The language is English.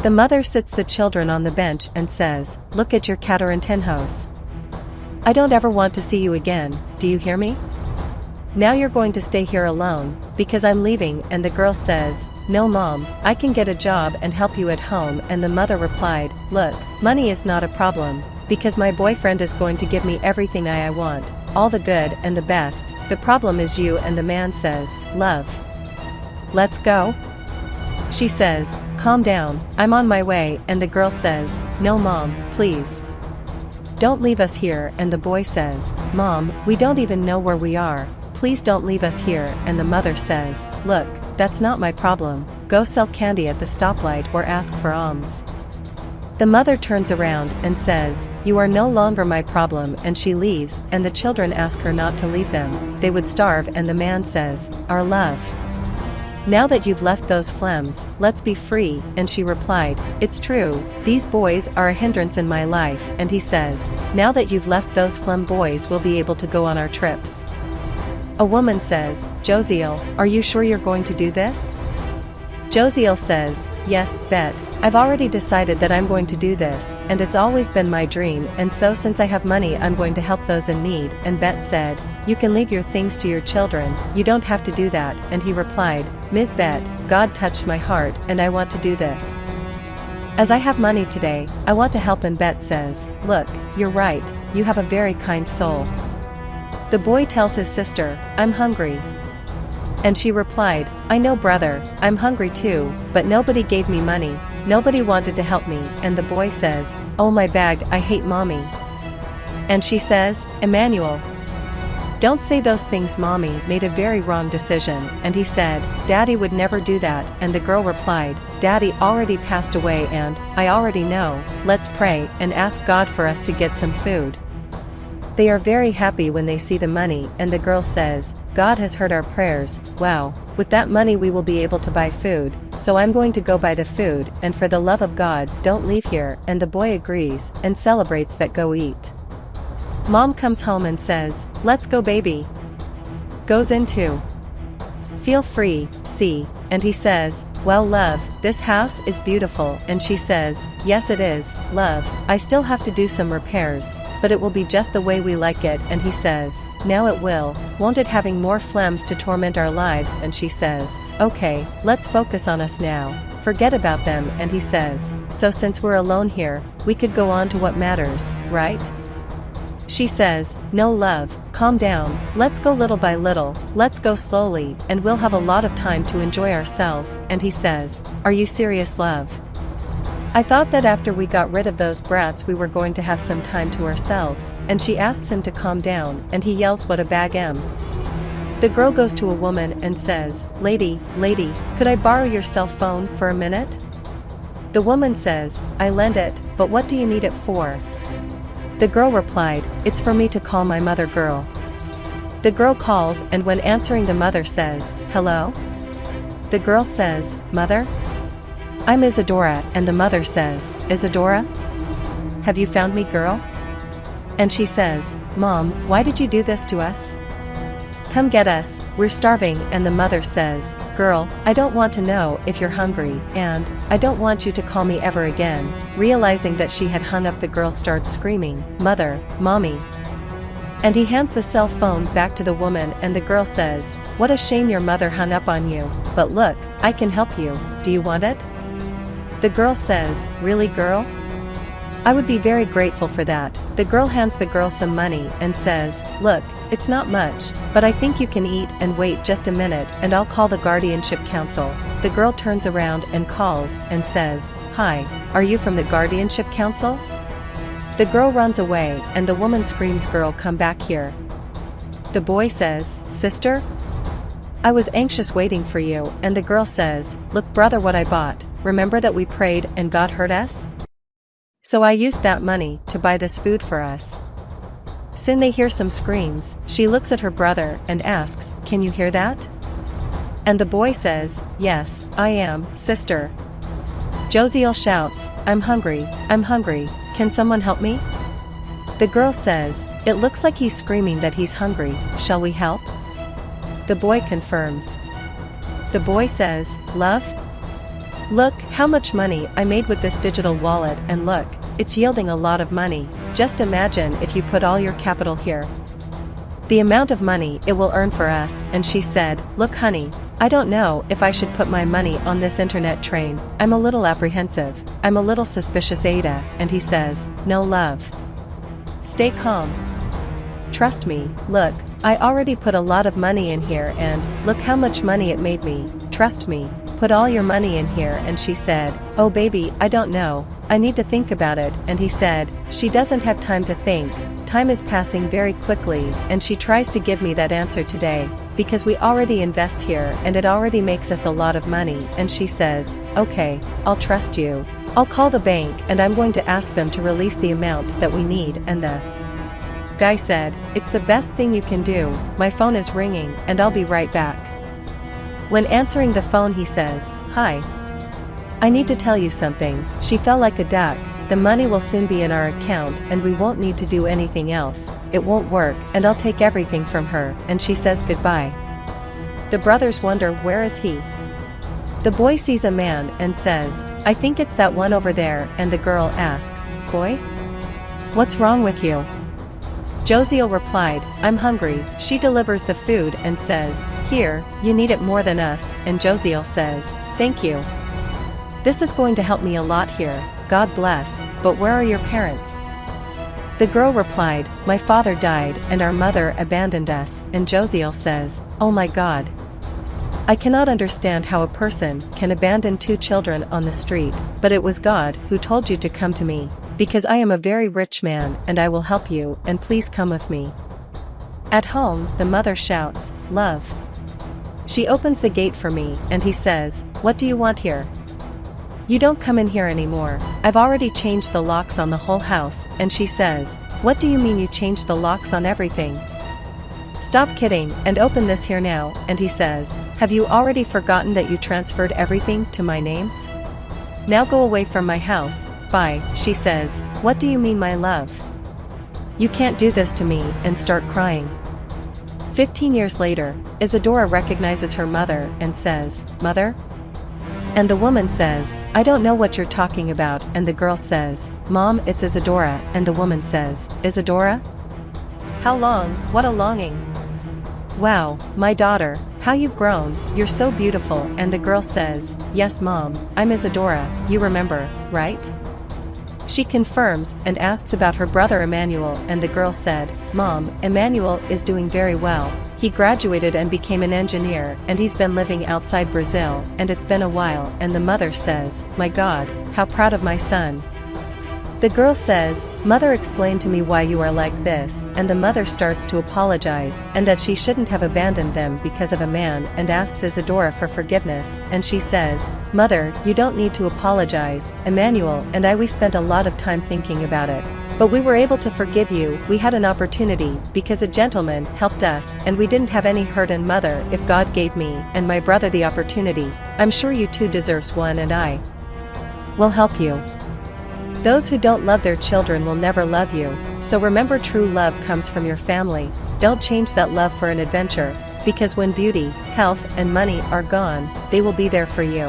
The mother sits the children on the bench and says, "Look at your Catarantejos. I don't ever want to see you again, do you hear me? Now you're going to stay here alone, because I'm leaving." And the girl says, "No mom, I can get a job and help you at home." And the mother replied, "Look, money is not a problem, because my boyfriend is going to give me everything I want, all the good and the best. The problem is you." And the man says, "Love. Let's go?" She says, "Calm down, I'm on my way." And the girl says, "No mom, please. Don't leave us here." And the boy says, "Mom, we don't even know where we are. Please don't leave us here." And the mother says, "Look, that's not my problem. Go sell candy at the stoplight or ask for alms." The mother turns around and says, "You are no longer my problem." And she leaves, and the children ask her not to leave them, they would starve. And the man says, "Our love. Now that you've left those phlegms, let's be free." And she replied, "It's true, these boys are a hindrance in my life." And he says, "Now that you've left those phlegm boys, we'll be able to go on our trips." A woman says, "Josiel, are you sure you're going to do this?" Josiel says, "Yes, Bet, I've already decided that I'm going to do this, and it's always been my dream, and so since I have money I'm going to help those in need." And Bet said, "You can leave your things to your children, you don't have to do that." And he replied, "Ms. Bet, God touched my heart, and I want to do this. As I have money today, I want to help." And Bet says, "Look, you're right, you have a very kind soul." The boy tells his sister, "I'm hungry." And she replied, "I know brother, I'm hungry too, but nobody gave me money, nobody wanted to help me." And the boy says, "Oh my bag, I hate mommy." And she says, "Emmanuel, don't say those things, mommy made a very wrong decision." And he said, "Daddy would never do that." And the girl replied, "Daddy already passed away and, I already know, let's pray and ask God for us to get some food." They are very happy when they see the money, and the girl says, "God has heard our prayers, wow, with that money we will be able to buy food, so I'm going to go buy the food, and for the love of God, don't leave here." And the boy agrees, and celebrates that go eat. Mom comes home and says, "Let's go baby." Goes into "Feel free, see." And he says, "Well love, this house is beautiful." And she says, "Yes it is, love, I still have to do some repairs, but it will be just the way we like it." And he says, "Now it will, won't it, having more phlegms to torment our lives?" And she says, "Okay, let's focus on us now, forget about them." And he says, "So since we're alone here, we could go on to what matters, right?" She says, "No love, calm down, let's go little by little, let's go slowly, and we'll have a lot of time to enjoy ourselves." And he says, "Are you serious love? I thought that after we got rid of those brats we were going to have some time to ourselves." And she asks him to calm down, and he yells, "What a bag am." The girl goes to a woman and says, lady, could I borrow your cell phone for a minute?" The woman says, "I lend it, but what do you need it for?" The girl replied, "It's for me to call my mother." Girl. The girl calls, and when answering the mother says, "Hello?" The girl says, "Mother? I'm Isadora." And the mother says, "Isadora? Have you found me, girl?" And she says, "Mom, why did you do this to us? Come get us, we're starving." And the mother says, "Girl, I don't want to know if you're hungry, and I don't want you to call me ever again." Realizing that she had hung up, the girl starts screaming, "Mother, mommy." And he hands the cell phone back to the woman, and the girl says, "What a shame your mother hung up on you, but look, I can help you, do you want it?" The girl says, "Really girl? I would be very grateful for that." The girl hands the girl some money and says, "Look, it's not much, but I think you can eat, and wait just a minute and I'll call the guardianship council." The girl turns around and calls and says, "Hi, are you from the guardianship council?" The girl runs away, and the woman screams, "Girl, come back here." The boy says, "Sister? I was anxious waiting for you." And the girl says, "Look brother, what I bought, remember that we prayed and God heard us? So I used that money to buy this food for us." Soon they hear some screams. She looks at her brother and asks, "Can you hear that?" And the boy says, "Yes, I am, sister." Josiel shouts, I'm hungry, can someone help me?" The girl says, "It looks like he's screaming that he's hungry, shall we help?" The boy confirms. The boy says, "Love? Look how much money I made with this digital wallet, and look, it's yielding a lot of money. Just imagine if you put all your capital here. The amount of money it will earn for us." And she said, "Look honey, I don't know if I should put my money on this internet train. I'm a little apprehensive. I'm a little suspicious, Ada." And he says, "No love. Stay calm. Trust me, look, I already put a lot of money in here and, look how much money it made me. Trust me, put all your money in here." And she said, "Oh baby, I don't know, I need to think about it." And he said, "She doesn't have time to think. Time is passing very quickly, and she tries to give me that answer today, because we already invest here and it already makes us a lot of money." And she says, "Okay, I'll trust you. I'll call the bank and I'm going to ask them to release the amount that we need." And the guy said, "It's the best thing you can do, my phone is ringing and I'll be right back." When answering the phone he says, "Hi. I need to tell you something." She fell like a duck. "The money will soon be in our account and we won't need to do anything else. It won't work and I'll take everything from her." And she says goodbye. The brothers wonder, where is he? The boy sees a man and says, "I think it's that one over there." And the girl asks, "Boy? What's wrong with you?" Josiel replied, "I'm hungry." She delivers the food and says, "Here, you need it more than us." And Josiel says, "Thank you. This is going to help me a lot here. God bless, but where are your parents?" The girl replied, "My father died and our mother abandoned us." And Josiel says, "Oh my God. I cannot understand how a person can abandon 2 children on the street, but it was God who told you to come to me, because I am a very rich man and I will help you, and please come with me." At home, the mother shouts, "Love." She opens the gate for me and he says, "What do you want here? You don't come in here anymore. I've already changed the locks on the whole house." And she says, "What do you mean you changed the locks on everything? Stop kidding and open this here now." And he says, "Have you already forgotten that you transferred everything to my name? Now go away from my house, bye." She says, "What do you mean my love? You can't do this to me," and start crying. 15 years later, Isadora recognizes her mother and says, "Mother?" And the woman says, "I don't know what you're talking about." And the girl says, "Mom, it's Isadora." And the woman says, "Isadora? How long, what a longing. Wow, my daughter, how you've grown, you're so beautiful." And the girl says, "Yes Mom, I'm Isadora, you remember, right?" She confirms and asks about her brother Emmanuel, and the girl said, "Mom, Emmanuel is doing very well. He graduated and became an engineer and he's been living outside Brazil, and it's been a while." And the mother says, "My God, how proud of my son." The girl says, "Mother, explain to me why you are like this." And the mother starts to apologize and that she shouldn't have abandoned them because of a man, and asks Isadora for forgiveness. And she says, "Mother, you don't need to apologize. Emmanuel and we spent a lot of time thinking about it. But we were able to forgive you. We had an opportunity because a gentleman helped us and we didn't have any hurt. And mother, if God gave me and my brother the opportunity, I'm sure you too deserves one, and I will help you. Those who don't love their children will never love you, so remember, true love comes from your family. Don't change that love for an adventure, because when beauty, health and money are gone, they will be there for you."